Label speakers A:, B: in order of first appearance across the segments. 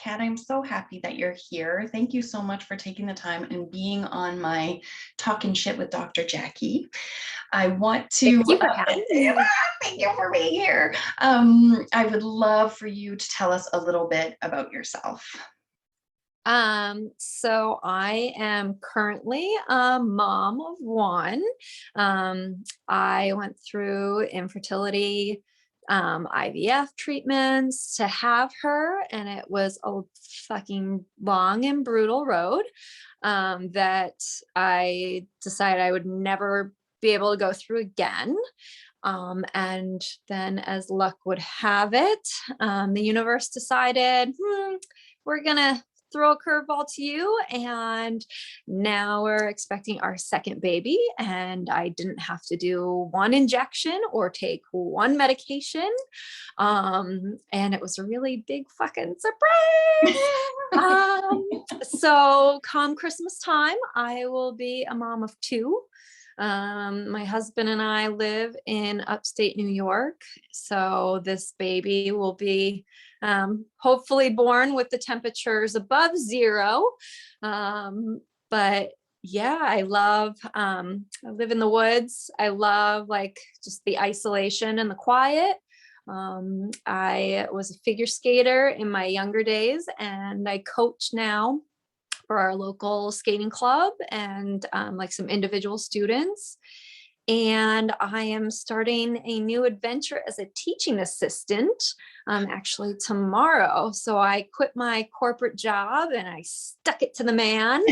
A: Kat, I'm so happy that you're here. Thank you so much for taking the time and being on my Talkin Shit with Dr. Jackie. I want to
B: Thank you for having me.
A: thank you for being here. I would love for you to tell us a little bit about yourself.
B: So I am currently a mom of one. I went through infertility, IVF treatments to have her, and it was a fucking long and brutal road, that I decided I would never be able to go through again. And then as luck would have it, the universe decided, we're gonna throw a curveball to you, and now we're expecting our second baby, and I didn't have to do one injection or take one medication, and it was a really big fucking surprise. So come Christmas time, I will be a mom of two. My husband and I live in upstate New York, so this baby will be hopefully born with the temperatures above zero. But yeah, I live in the woods. I love like just the isolation and the quiet. I was a figure skater in my younger days, and I coach now for our local skating club and like some individual students. And I am starting a new adventure as a teaching assistant, actually tomorrow. So I quit my corporate job and I stuck it to the man.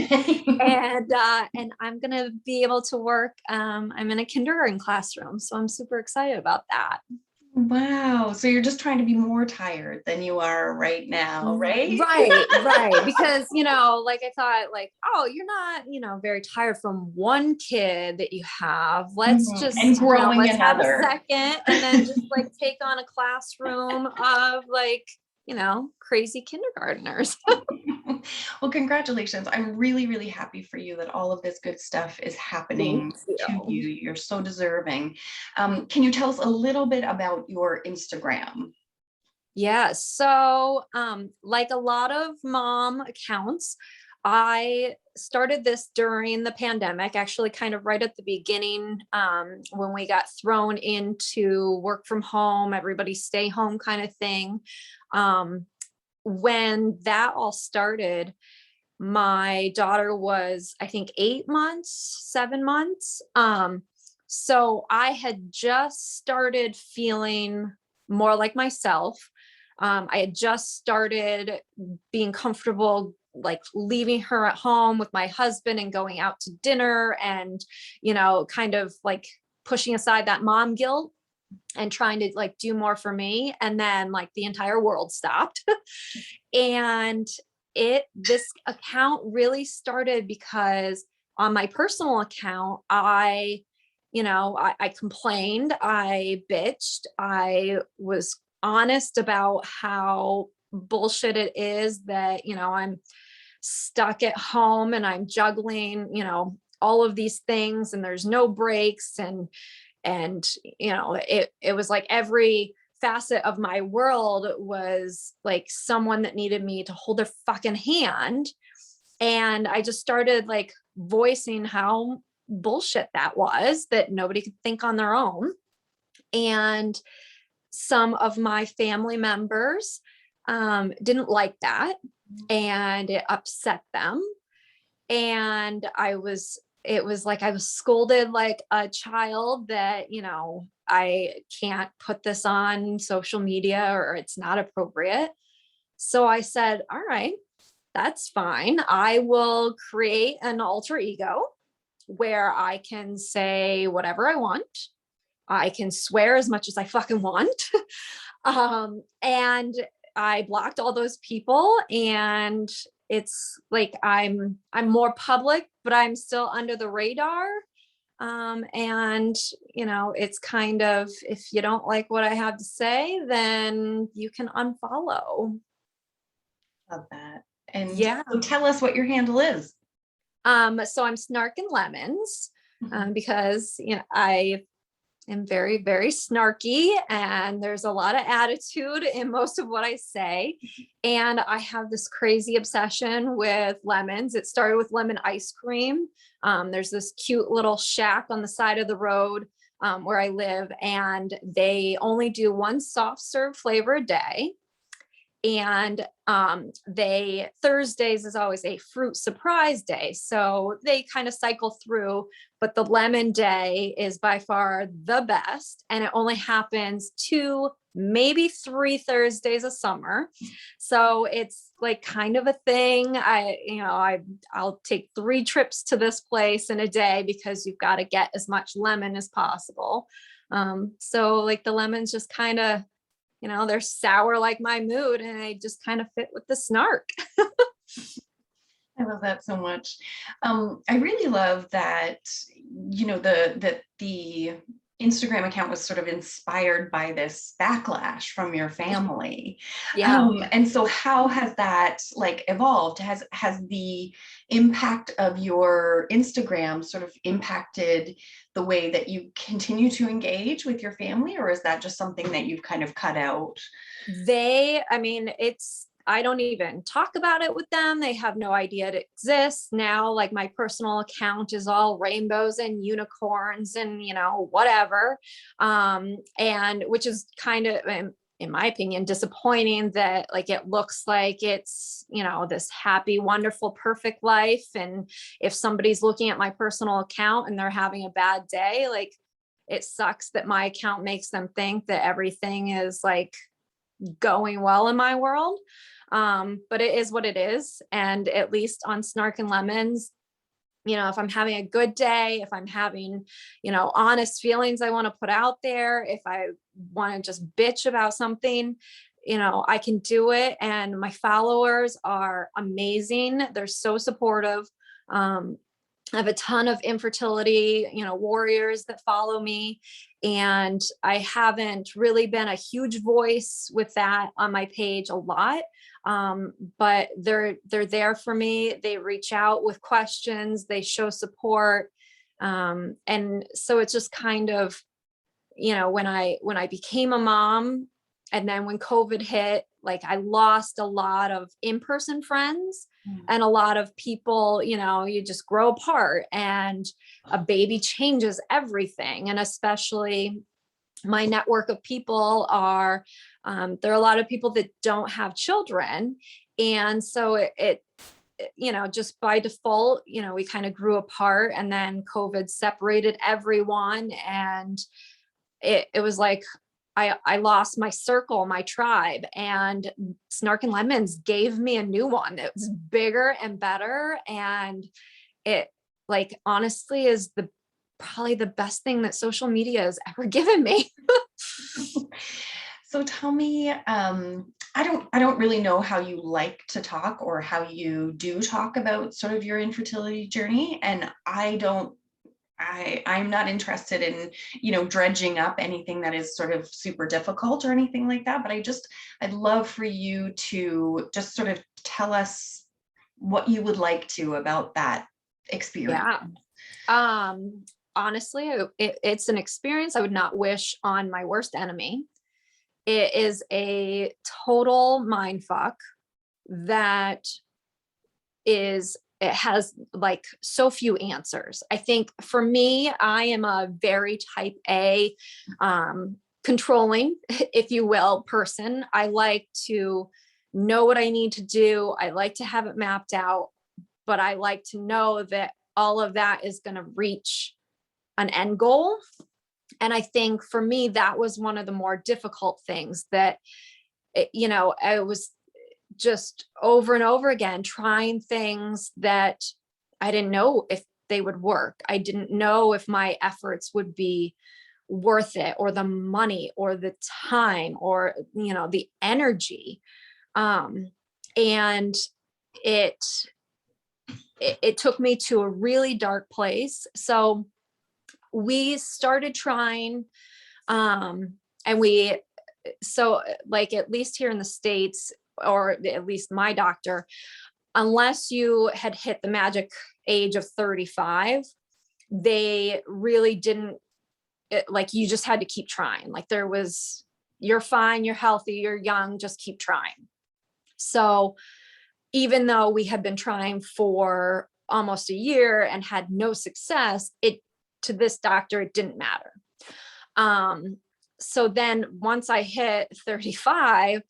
B: And I'm gonna be able to work. I'm in a kindergarten classroom, so I'm super excited about that.
A: Wow. So you're just trying to be more tired than you are right now, right?
B: Right. Because, like I thought, like, oh, you're not, very tired from one kid that you have. Let's
A: And
B: just,
A: growing
B: let's have a
A: another.
B: second and then just like take on a classroom of like, crazy kindergartners.
A: Well, congratulations. I'm really, really happy for you that all of this good stuff is
B: Thank
A: happening to
B: you.
A: you. You're so deserving. Can you tell us a little bit about your Instagram?
B: Yeah. So, like a lot of mom accounts, I started this during the pandemic, actually, kind of right at the beginning, when we got thrown into work from home, everybody stay home kind of thing. When that all started, my daughter was, I think, 8 months, 7 months. So I had just started feeling more like myself. I had just started being comfortable, like leaving her at home with my husband and going out to dinner and, kind of like pushing aside that mom guilt and trying to like do more for me. And then like the entire world stopped. And this account really started because on my personal account, I complained, I bitched, I was honest about how bullshit it is that, I'm stuck at home and I'm juggling, all of these things and there's no breaks and it was like every facet of my world was like someone that needed me to hold their fucking hand. And I just started like voicing how bullshit that was, that nobody could think on their own. And some of my family members didn't like that, and it upset them. And it was like I was scolded like a child that, I can't put this on social media or it's not appropriate. So I said, all right, that's fine. I will create an alter ego where I can say whatever I want. I can swear as much as I fucking want. And I blocked all those people, and it's like I'm more public, but I'm still under the radar. And it's kind of, if you don't like what I have to say, then you can unfollow.
A: Love that. And
B: Yeah.
A: so tell us what your handle is.
B: So I'm Snarkin' Lemons, because I am very, very snarky, and there's a lot of attitude in most of what I say. And I have this crazy obsession with lemons. It started with lemon ice cream. There's this cute little shack on the side of the road where I live, and they only do one soft serve flavor a day. And they Thursdays is always a fruit surprise day, so they kind of cycle through, but the lemon day is by far the best, and it only happens 2, maybe 3 Thursdays a summer. So it's like kind of a thing. I'll take 3 trips to this place in a day because you've got to get as much lemon as possible. So like the lemons just kind of, they're sour like my mood, and they just kind of fit with the snark.
A: I love that so much. I really love that, the Instagram account was sort of inspired by this backlash from your family.
B: Yeah.
A: And so how has that like evolved? Has the impact of your Instagram sort of impacted the way that you continue to engage with your family, or is that just something that you've kind of cut out?
B: I don't even talk about it with them. They have no idea it exists now. Like my personal account is all rainbows and unicorns and, whatever. And which is kind of, in my opinion, disappointing that like it looks like it's, this happy, wonderful, perfect life. And if somebody's looking at my personal account and they're having a bad day, like it sucks that my account makes them think that everything is like going well in my world. But it is what it is. And at least on Snark and Lemons, if I'm having a good day, if I'm having, honest feelings I want to put out there, if I want to just bitch about something, I can do it. And my followers are amazing. They're so supportive. I have a ton of infertility, warriors that follow me. And I haven't really been a huge voice with that on my page a lot. But they're there for me. They reach out with questions, they show support. And so it's just kind of, when I became a mom, and then when COVID hit, like I lost a lot of in-person friends and a lot of people, you just grow apart, and a baby changes everything. And especially my network of people there are a lot of people that don't have children. And so it just by default, we kind of grew apart, and then COVID separated everyone. And it was like, I lost my circle, my tribe, and Snark and Lemons gave me a new one that was bigger and better. And it like honestly is probably the best thing that social media has ever given me.
A: So tell me, I don't really know how you like to talk or how you do talk about sort of your infertility journey. And I'm not interested in, dredging up anything that is sort of super difficult or anything like that. But I'd love for you to just sort of tell us what you would like to about that experience.
B: Yeah. Honestly, it's an experience I would not wish on my worst enemy. It is a total mindfuck that it has like so few answers. I think for me, I am a very type A, controlling, if you will, person. I like to know what I need to do. I like to have it mapped out, but I like to know that all of that is going to reach an end goal. And I think for me, that was one of the more difficult things that, I was just over and over again trying things that I didn't know if they would work. I didn't know if my efforts would be worth it, or the money, or the time, or, the energy. And it took me to a really dark place. So we started trying, and so like, at least here in the States, or at least my doctor, unless you had hit the magic age of 35, they really didn't like you just had to keep trying. Like you're fine, you're healthy, you're young, just keep trying. So even though we had been trying for almost a year and had no success, to this doctor, it didn't matter. So then once I hit 35,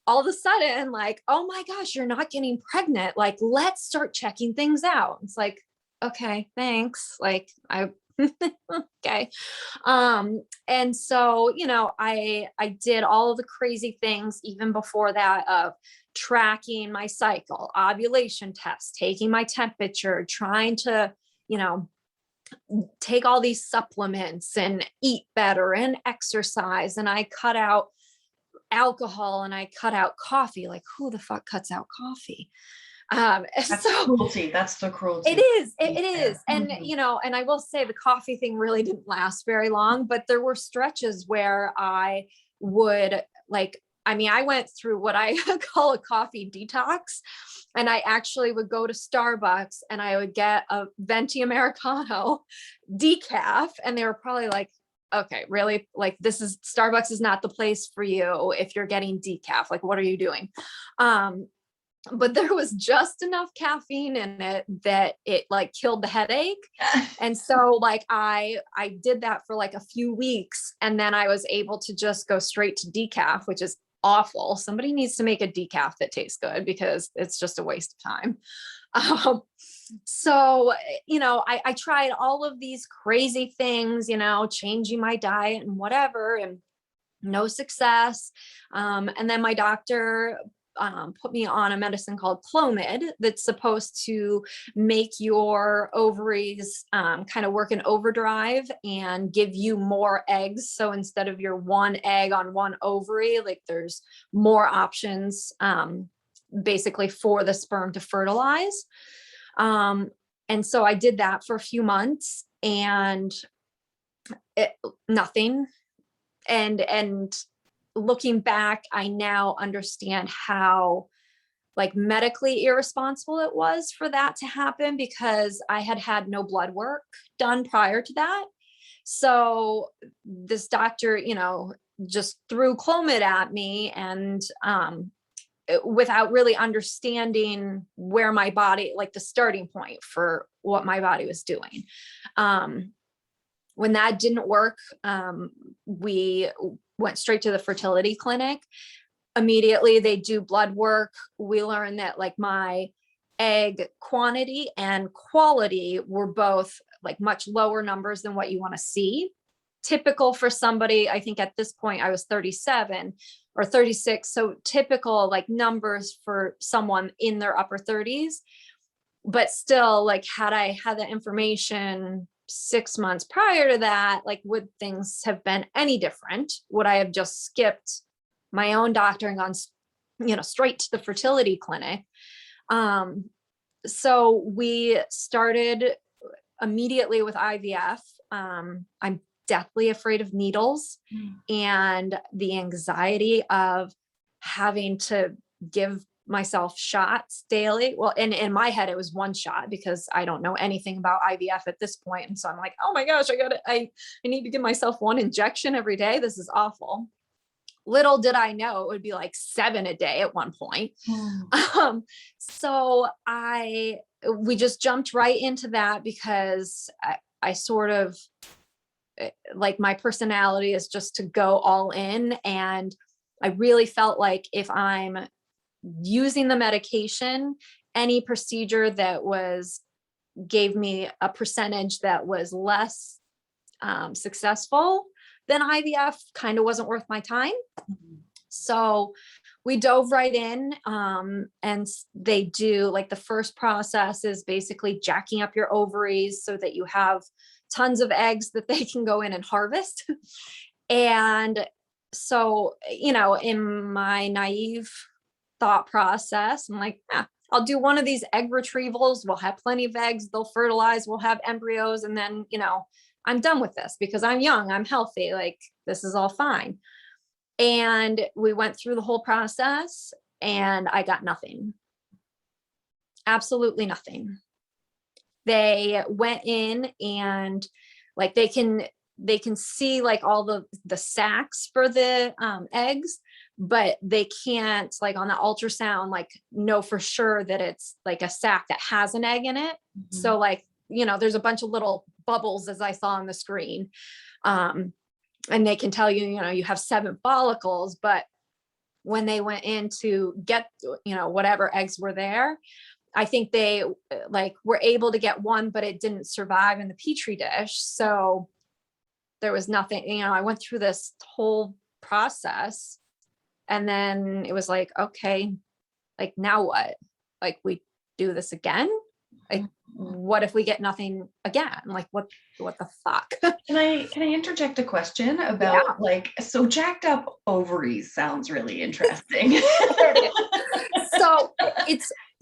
B: all of a sudden, like, oh my gosh, you're not getting pregnant. Like, let's start checking things out. It's like, okay, thanks. Like, okay. And so, I did all of the crazy things even before that of tracking my cycle, ovulation tests, taking my temperature, trying to, take all these supplements and eat better and exercise. And I cut out alcohol and I cut out coffee. Like, who the fuck cuts out coffee?
A: That's cruelty. That's the cruelty.
B: It is. And, and I will say the coffee thing really didn't last very long, but there were stretches where I would I went through what I call a coffee detox. And I actually would go to Starbucks and I would get a venti Americano decaf. And they were probably like, okay, really? Like, Starbucks is not the place for you if you're getting decaf. Like, what are you doing? But there was just enough caffeine in it that it like killed the headache. And so like I did that for like a few weeks, and then I was able to just go straight to decaf, which is awful. Somebody needs to make a decaf that tastes good, because it's just a waste of time. So, I tried all of these crazy things, changing my diet and whatever, and no success. And then my doctor put me on a medicine called Clomid that's supposed to make your ovaries kind of work in overdrive and give you more eggs. So instead of your one egg on one ovary, like there's more options basically for the sperm to fertilize. And so I did that for a few months and nothing. And looking back, I now understand how like medically irresponsible it was for that to happen, because I had no blood work done prior to that. So this doctor, just threw Clomid at me, and without really understanding where my body, like the starting point for what my body was doing. When that didn't work, we went straight to the fertility clinic. Immediately they do blood work. We learned that like my egg quantity and quality were both like much lower numbers than what you want to see. Typical for somebody, I think at this point I was 37 or 36. So typical like numbers for someone in their upper 30s. But still, like, had I had the information 6 months prior to that, like, would things have been any different? Would I have just skipped my own doctor and gone, straight to the fertility clinic? So we started immediately with IVF. I'm deathly afraid of needles and the anxiety of having to give myself shots daily. Well, in my head, it was one shot because I don't know anything about IVF at this point. And so I'm like, oh my gosh, I need to give myself one injection every day. This is awful. Little did I know it would be like 7 a day at one point. So we just jumped right into that because I sort of like my personality is just to go all in. And I really felt like if I'm using the medication, any procedure that gave me a percentage that was less successful than IVF kind of wasn't worth my time. So we dove right in, and they do like the first process is basically jacking up your ovaries so that you have tons of eggs that they can go in and harvest. And so, in my naive thought process, I'm like, I'll do one of these egg retrievals. We'll have plenty of eggs. They'll fertilize. We'll have embryos. And then, I'm done with this because I'm young. I'm healthy. Like, this is all fine. And we went through the whole process and I got nothing. Absolutely nothing. They went in and like they can they can see like all the sacs for the eggs, but they can't like on the ultrasound like know for sure that it's like a sac that has an egg in it. So like, you know, there's a bunch of little bubbles as I saw on the screen. And they can tell you, you know, you have 7 follicles, but when they went in to get, you know, whatever eggs were there, I think they like were able to get one, but it didn't survive in the petri dish. So there was nothing, you know, I went through this whole process and then it was like, okay, like now what? Like we do this again? Like, what if we get nothing again? Like what the fuck?
A: Can I interject a question about
B: Yeah.
A: like, so jacked up ovaries sounds really interesting.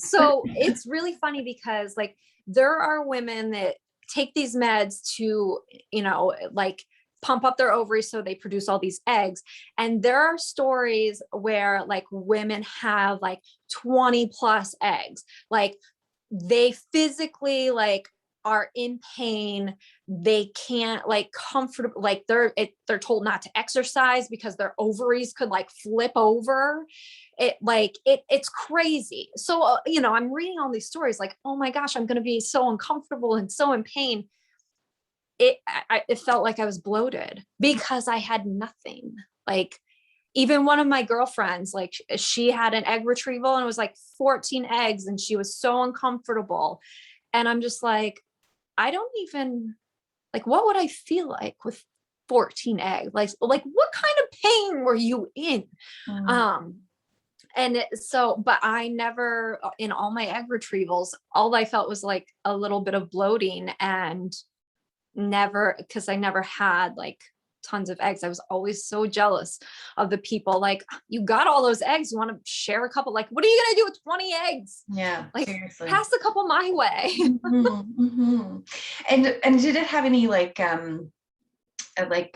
B: So it's really funny because like there are women that take these meds to, you know, like pump up their ovaries so they produce all these eggs. And there are stories where like women have like 20 plus eggs. Like they physically like are in pain. They can't like comfortable, like they're told not to exercise because their ovaries could like flip over. It's crazy. So you know, I'm reading all these stories like, oh my gosh, I'm going to be so uncomfortable and so in pain. It felt like I was bloated because I had nothing. Like even one of my girlfriends, like she had an egg retrieval and it was like 14 eggs and she was so uncomfortable. And I'm just like, I don't even like, what would I feel like with 14 eggs? Like what kind of pain were you in? But I never, in all my egg retrievals, all I felt was like a little bit of bloating and never, because I never had like tons of eggs. I was always so jealous of the people like, you got all those eggs, you want to share a couple? Like, what are you going to do with 20 eggs?
A: Yeah,
B: Like
A: seriously.
B: pass a couple my way.
A: And did it have any like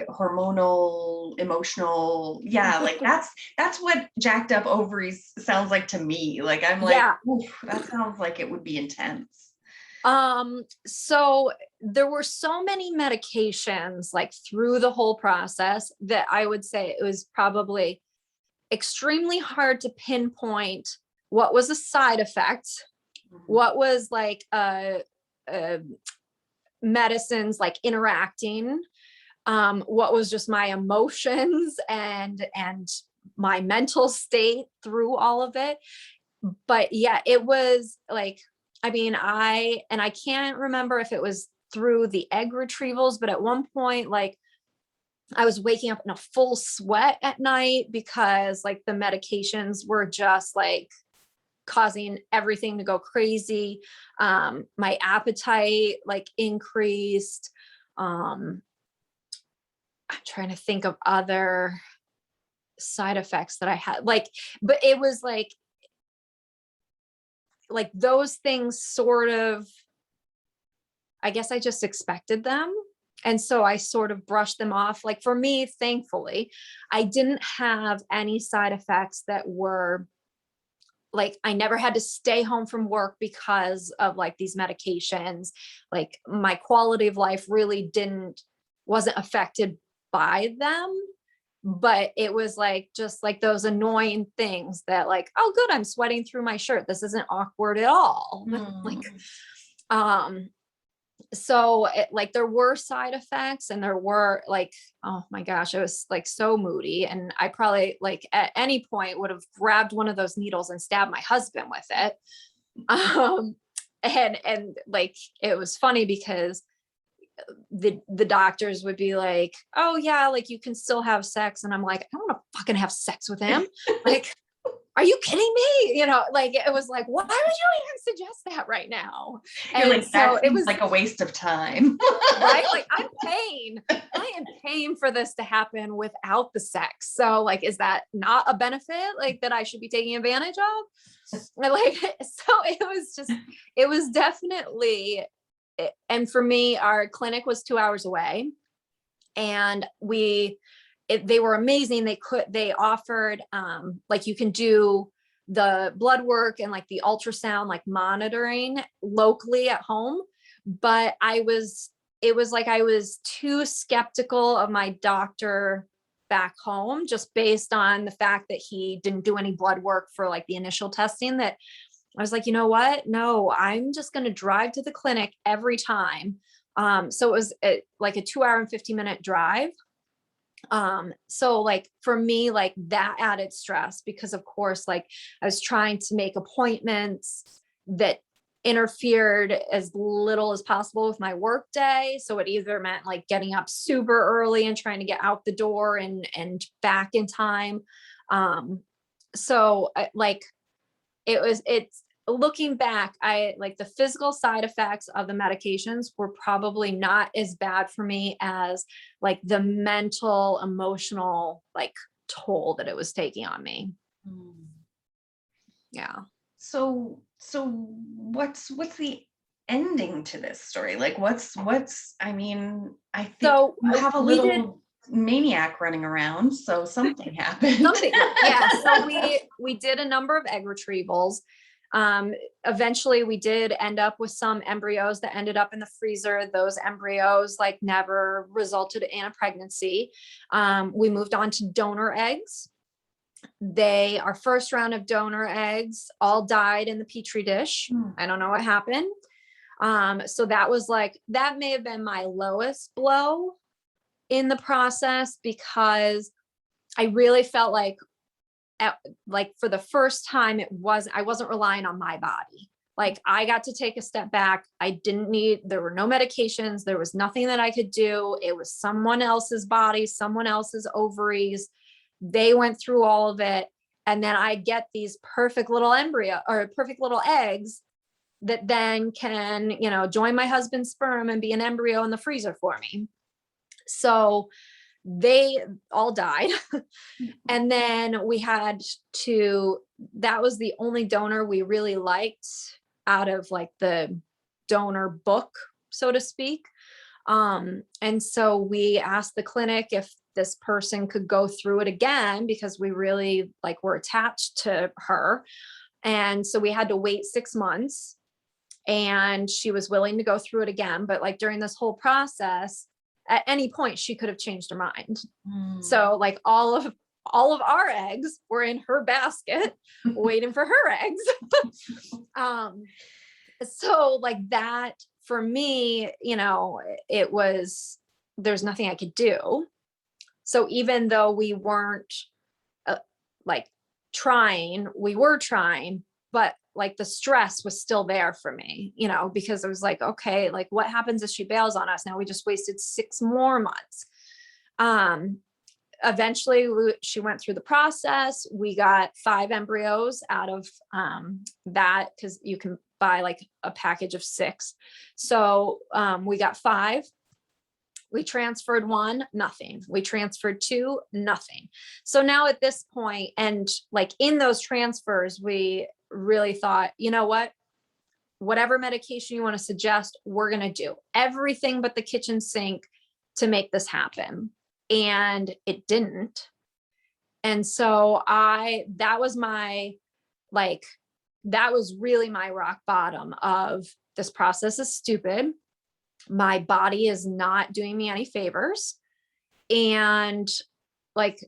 A: hormonal, emotional, yeah, like that's what jacked up ovaries sounds like to me. Like I'm like,
B: Yeah.
A: oof, that sounds like it would be intense.
B: So there were so many medications like through the whole process that I would say it was probably extremely hard to pinpoint what was a side effect, what was like medicines like interacting, what was just my emotions and my mental state through all of it. But yeah, it was like, I mean, I can't remember if it was through the egg retrievals, but at one point, like I was waking up in a full sweat at night because like the medications were just like causing everything to go crazy. My appetite like increased. I'm trying to think of other side effects that I had, like, but it was like those things sort of, I guess I just expected them. And so I sort of brushed them off. Like for me, thankfully, I didn't have any side effects that were like, I never had to stay home from work because of like these medications. Like my quality of life really wasn't affected by them. But it was like, just like those annoying things that like, oh, good, I'm sweating through my shirt. This isn't awkward at all. Like, so like there were side effects and there were like, oh my gosh, I was like so moody. And I probably like at any point would have grabbed one of those needles and stabbed my husband with it. And like, it was funny because the doctors would be like, oh yeah, like you can still have sex. And I'm like, I don't want to fucking have sex with him. Like, are you kidding me? You know, like it was like, why would you even suggest that right now?
A: You're
B: And
A: like,
B: so
A: that
B: it
A: seems
B: was
A: like a waste of time.
B: right. Like I am paying for this to happen without the sex. So like, is that not a benefit like that I should be taking advantage of? Like, so it was definitely, and for me, our clinic was 2 hours away and they were amazing. They offered, like you can do the blood work and like the ultrasound, like monitoring locally at home. But I was it was like I was too skeptical of my doctor back home, just based on the fact that he didn't do any blood work for like the initial testing, that I was like, you know what? No, I'm just going to drive to the clinic every time. So it was like a 2 hour and 50-minute drive. So like for me, like that added stress, because of course, like I was trying to make appointments that interfered as little as possible with my work day. So it either meant like getting up super early and trying to get out the door and back in time. So like it's looking back, I like the physical side effects of the medications were probably not as bad for me as like the mental, emotional, like toll that it was taking on me.
A: Mm.
B: Yeah.
A: So what's the ending to this story? Like what's I mean, I think
B: So
A: you have a
B: we did
A: little maniac running around, so something happened.
B: something. Yeah. So we did a number of egg retrievals. Eventually we did end up with some embryos that ended up in the freezer. Those embryos like never resulted in a pregnancy. We moved on to donor eggs. Our first round of donor eggs all died in the petri dish. I don't know what happened. So that was like, that may have been my lowest blow in the process, because I really felt like for the first time, I wasn't relying on my body. Like I got to take a step back. There were no medications. There was nothing that I could do. It was someone else's body, someone else's ovaries. They went through all of it. And then I get these perfect little perfect little eggs that then can, join my husband's sperm and be an embryo in the freezer for me. So they all died. And then that was the only donor we really liked out of like the donor book, so to speak. And so we asked the clinic if this person could go through it again, because we really like were attached to her. And so we had to wait 6 months, and she was willing to go through it again. But like during this whole process, at any point she could have changed her mind. So like all of our eggs were in her basket waiting for her eggs. So like that for we there's nothing I could do. So even though we weren't like we were trying, but like the stress was still there for me, because it was like, okay, like what happens if she bails on us? Now we just wasted 6 more months. Eventually she went through the process. We got 5 embryos out of that, because you can buy like a package of 6. So we got 5. We transferred 1, nothing. We transferred 2, nothing. So now at this point, and like in those transfers, we really thought, you know what, whatever medication you want to suggest, we're going to do everything but the kitchen sink to make this happen. And it didn't. And so that was really my rock bottom of this process is stupid. My body is not doing me any favors. And like,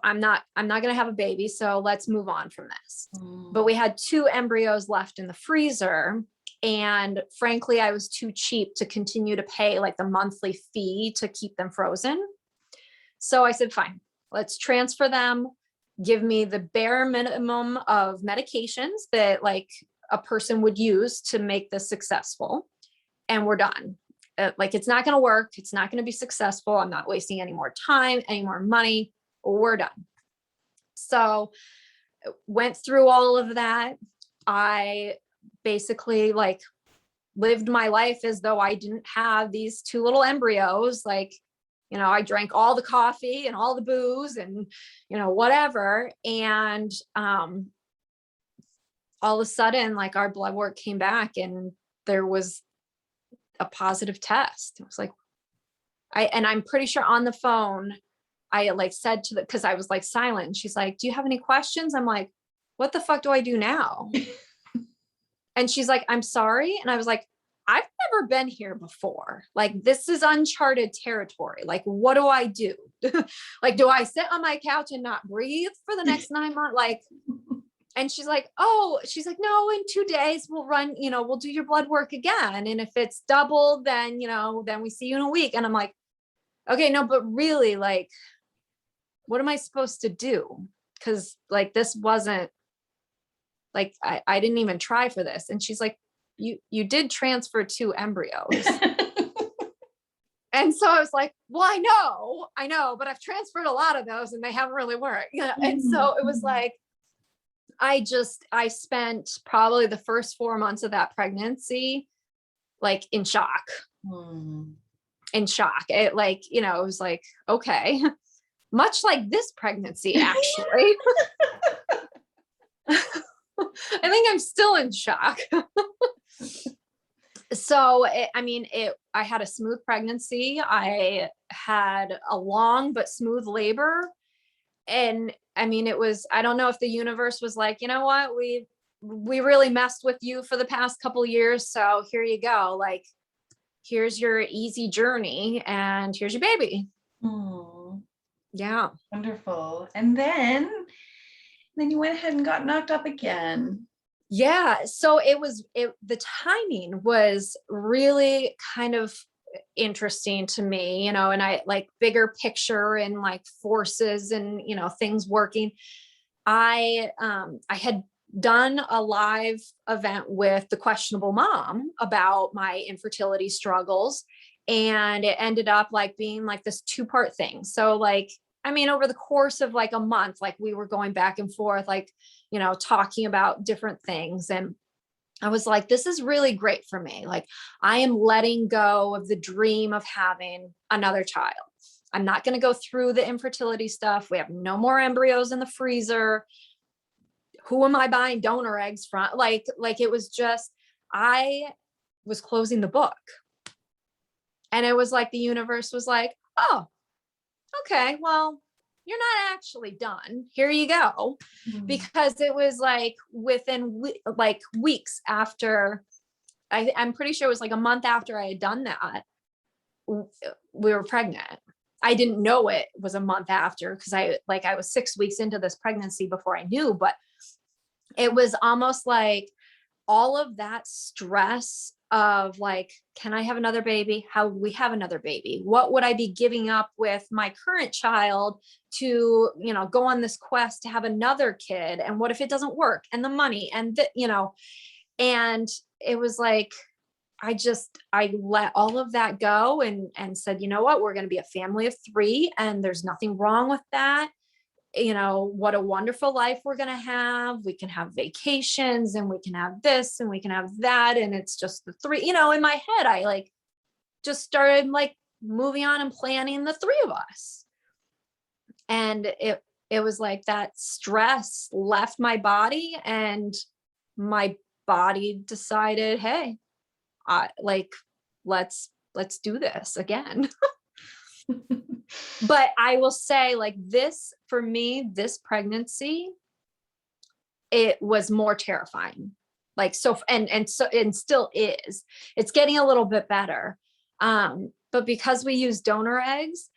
B: I'm not going to have a baby. So let's move on from this. But we had 2 embryos left in the freezer. And frankly, I was too cheap to continue to pay like the monthly fee to keep them frozen. So I said, fine, let's transfer them. Give me the bare minimum of medications that like a person would use to make this successful. And we're done. Like, it's not going to work. It's not going to be successful. I'm not wasting any more time, any more money. We're done. So went through all of that. I basically like lived my life as though I didn't have these 2 little embryos. Like, I drank all the coffee and all the booze and, whatever. And all of a sudden, like our blood work came back and there was a positive test. It was like, I'm pretty sure on the phone, I like said cause I was like silent. She's like, do you have any questions? I'm like, what the fuck do I do now? And she's like, I'm sorry. And I was like, I've never been here before. Like, this is uncharted territory. Like, what do I do? Like, do I sit on my couch and not breathe for the next 9 months? Like, and she's like, oh, she's like, no, in 2 days we'll run, we'll do your blood work again. And if it's double, then, then we see you in a week. And I'm like, okay, no, but really, like, what am I supposed to do? Cause like, this wasn't like, I didn't even try for this. And she's like, you did transfer 2 embryos. And so I was like, well, I know, but I've transferred a lot of those and they haven't really worked. And so it was like, I spent probably the first 4 months of that pregnancy, like in shock, It like, it was like, okay, much like this pregnancy, actually. I think I'm still in shock. So, I had a smooth pregnancy. I had a long but smooth labor. And I don't know if the universe was like, you know what, we really messed with you for the past couple of years. So here you go. Like, here's your easy journey and here's your baby.
A: Oh,
B: yeah.
A: Wonderful. And then you went ahead and got knocked up again.
B: Yeah. So the timing was really kind of interesting to me, and I like bigger picture and like forces and, things working. I had done a live event with the Questionable Mom about my infertility struggles. And it ended up like being like this 2-part thing. So like, over the course of like a month, like we were going back and forth, like, talking about different things. And I was like, this is really great for me. Like, I am letting go of the dream of having another child. I'm not going to go through the infertility stuff. We have no more embryos in the freezer. Who am I buying donor eggs from? Like it was just, I was closing the book. And it was like, the universe was like, oh, okay, well, you're not actually done. Here you go. Because it was like within like weeks after, I'm pretty sure it was like a month after I had done that, we were pregnant. I didn't know it was a month after, because I was 6 weeks into this pregnancy before I knew, but it was almost like all of that stress of like, can I have another baby? How would we have another baby? What would I be giving up with my current child to, go on this quest to have another kid? And what if it doesn't work? And the money and and it was like, I let all of that go and said, you know what, we're going to be a family of 3 and there's nothing wrong with that. What a wonderful life we're going to have. We can have vacations and we can have this and we can have that. And it's just the 3, in my head, I like just started like moving on and planning the 3 of us. And it was like that stress left my body and my body decided, hey, let's do this again. But I will say, like, this, for me, this pregnancy, it was more terrifying. Like, so, and still is. It's getting a little bit better. But because we use donor eggs,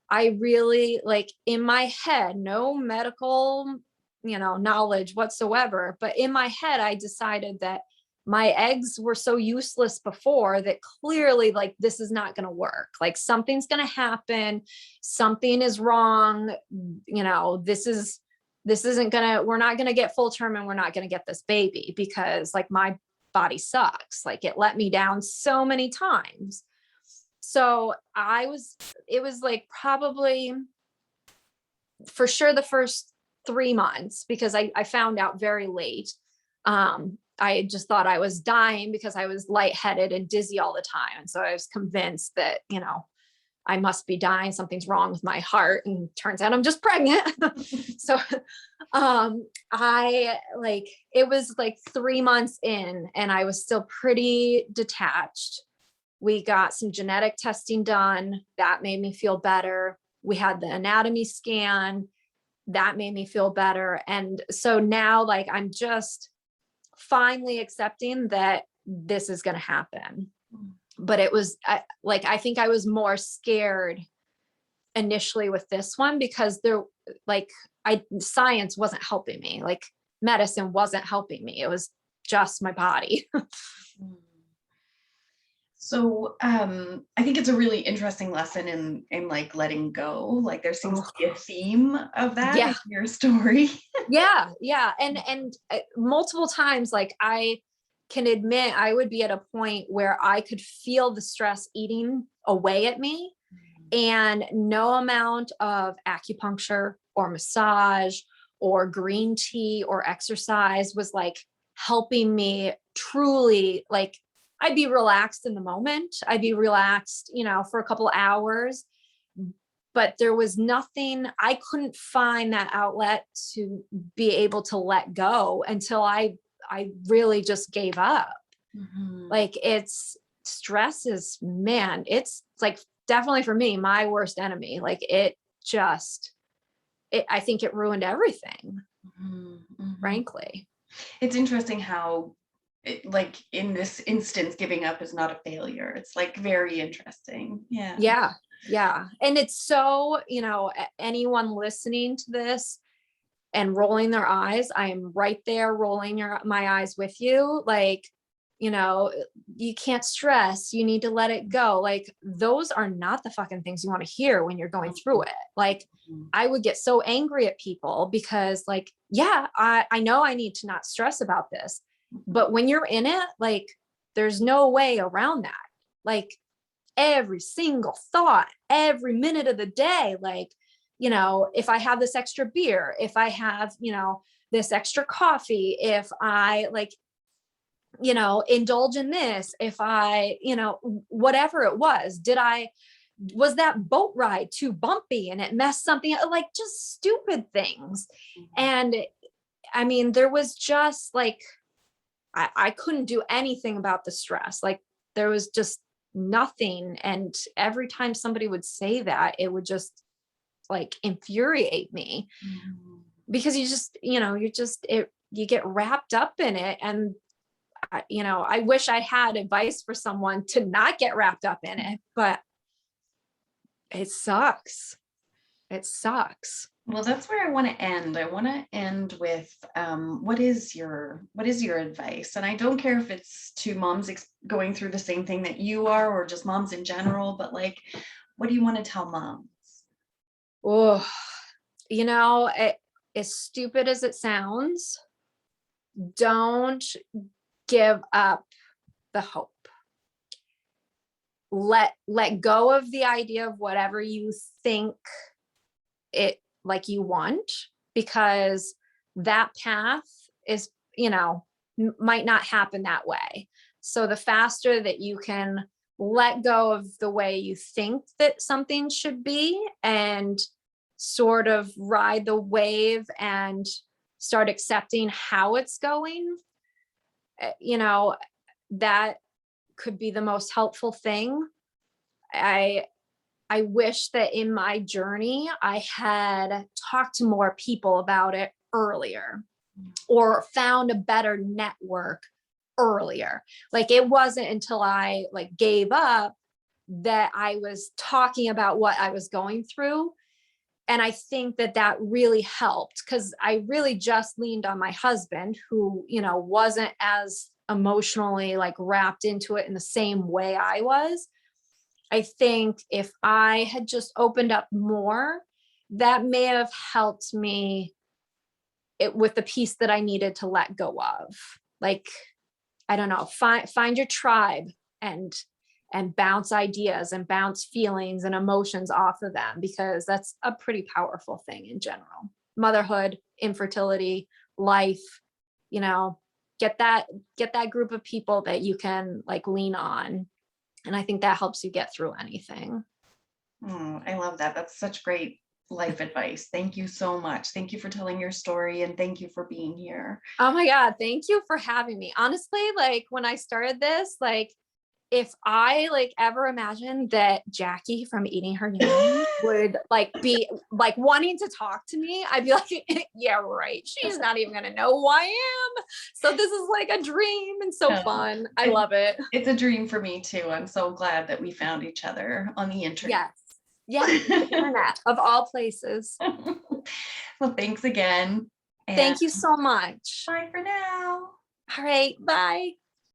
B: I really, like, in my head, no medical, knowledge whatsoever, but in my head, I decided that my eggs were so useless before that clearly, like, this is not going to work. Like, something's going to happen. Something is wrong. This isn't going to, we're not going to get full term and we're not going to get this baby because, like, my body sucks. Like, it let me down so many times. So it was like probably for sure the first 3 months, because I found out very late. I just thought I was dying because I was lightheaded and dizzy all the time. And so I was convinced that, I must be dying. Something's wrong with my heart. And turns out I'm just pregnant. So, it was like 3 months in and I was still pretty detached. We got some genetic testing done. That made me feel better. We had the anatomy scan. That made me feel better. And so now, like, I'm just finally accepting that this is going to happen. But it was I think I was more scared initially with this one because science wasn't helping me. Like medicine wasn't helping me. It was just my body.
A: So I think it's a really interesting lesson in like letting go. Like there seems to
B: Oh,
A: be a theme of that
B: yeah.
A: in your story.
B: Yeah. And multiple times, like I can admit I would be at a point where I could feel the stress eating away at me, and no amount of acupuncture or massage or green tea or exercise was like helping me truly. Like I'd be relaxed in the moment. I'd be relaxed, for a couple hours, but there was nothing. I couldn't find that outlet to be able to let go until I really just gave up. Like it's stress is, man, it's like definitely for me, my worst enemy. Like I think it ruined everything, frankly.
A: It's interesting how like in this instance, giving up is not a failure. It's like very interesting. Yeah.
B: Yeah. And it's so, anyone listening to this and rolling their eyes, I am right there rolling my eyes with you. Like, you can't stress, you need to let it go. Like those are not the fucking things you want to hear when you're going through it. Like I would get so angry at people because like, yeah, I know I need to not stress about this, but when you're in it, like there's no way around that. Like every single thought, every minute of the day, like, if I have this extra beer, if I have, this extra coffee, if I like, indulge in this, if I, whatever it was, was that boat ride too bumpy and it messed something up, like just stupid things. And I mean, there was just like, I couldn't do anything about the stress. Like there was just nothing. And every time somebody would say that, it would just like infuriate me because you get wrapped up in it. And I wish I had advice for someone to not get wrapped up in it, but it sucks. It sucks.
A: Well, that's where I want to end. I want to end with what is your advice? And I don't care if it's to moms going through the same thing that you are, or just moms in general. But like, what do you want to tell moms?
B: Oh, as stupid as it sounds, don't give up the hope. Let go of the idea of whatever you think it like you want, because that path is, might not happen that way. So the faster that you can let go of the way you think that something should be and sort of ride the wave and start accepting how it's going, that could be the most helpful thing. I wish that in my journey, I had talked to more people about it earlier or found a better network earlier. Like it wasn't until I like gave up that I was talking about what I was going through. And I think that really helped because I really just leaned on my husband who, wasn't as emotionally like wrapped into it in the same way I was. I think if I had just opened up more, that may have helped me with the piece that I needed to let go of. Like, I don't know, find your tribe and bounce ideas and bounce feelings and emotions off of them, because that's a pretty powerful thing in general. Motherhood, infertility, life, get that group of people that you can like lean on. And I think that helps you get through anything.
A: I love that. That's such great life advice. Thank you so much. Thank you for telling your story and thank you for being here.
B: Oh my God. Thank you for having me. Honestly, like when I started this, like if I like ever imagined that Jackie from Eating Her Young would like be like wanting to talk to me, I'd be like, yeah, right. She's not even going to know who I am. So this is like a dream and so
A: Um,
B: fun. I
A: it-
B: love it.
A: it's a dream for me too. I'm so glad that we found each other on the internet.
B: Yes. Yes. The internet of all places.
A: Well, thanks again. And
B: Thank you so much.
A: bye for now.
B: All right. Bye.